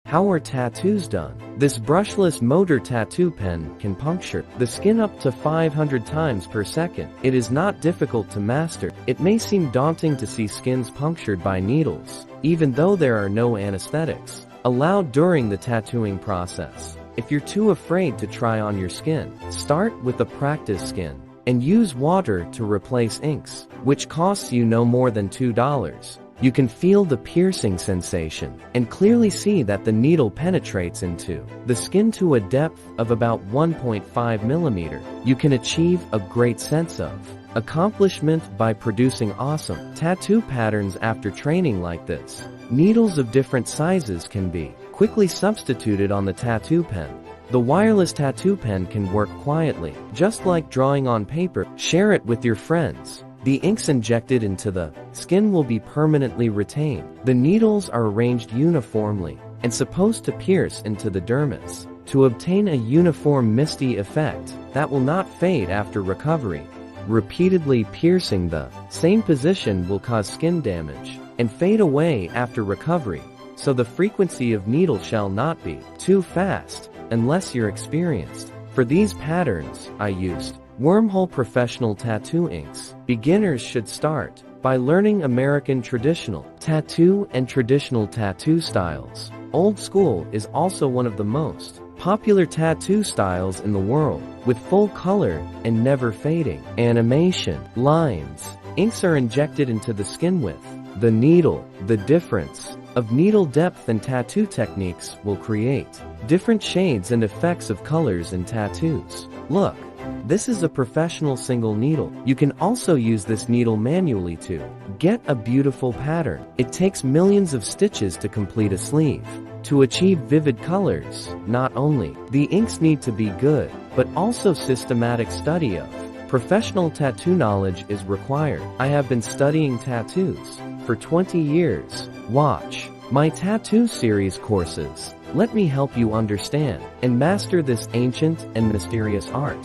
How are tattoos done? This brushless motor tattoo pen can puncture the skin up to 500 times per second. It is not difficult to master. It may seem daunting to see skins punctured by needles, even though there are no anesthetics allowed during the tattooing process. If you're too afraid to try on your skin, start with a practice skin and use water to replace inks, which costs you no more than $2. You can feel the piercing sensation and clearly see that the needle penetrates into the skin to a depth of about 1.5 millimeter. You can achieve a great sense of accomplishment by producing awesome tattoo patterns after training like this. Needles of different sizes can be quickly substituted on the tattoo pen. The wireless tattoo pen can work quietly, just like drawing on paper. Share it with your friends. The inks injected into the skin will be permanently retained. The needles are arranged uniformly and supposed to pierce into the dermis to obtain a uniform misty effect that will not fade after recovery. Repeatedly piercing the same position will cause skin damage and fade away after recovery, so the frequency of needle shall not be too fast unless you're experienced. For these patterns, I used Wormhole Professional Tattoo Inks. Beginners should start by learning American traditional tattoo and traditional tattoo styles. Old school is also one of the most popular tattoo styles in the world, with full color and never fading animation lines. Inks are injected into the skin with the needle. The difference of needle depth and tattoo techniques will create different shades and effects of colors in tattoos. Look, this is a professional single needle. You can also use this needle manually to get a beautiful pattern. It takes millions of stitches to complete a sleeve. To achieve vivid colors, not only the inks need to be good, but also systematic study of professional tattoo knowledge is required. I have been studying tattoos for 20 years. Watch my tattoo series courses. Let me help you understand and master this ancient and mysterious art.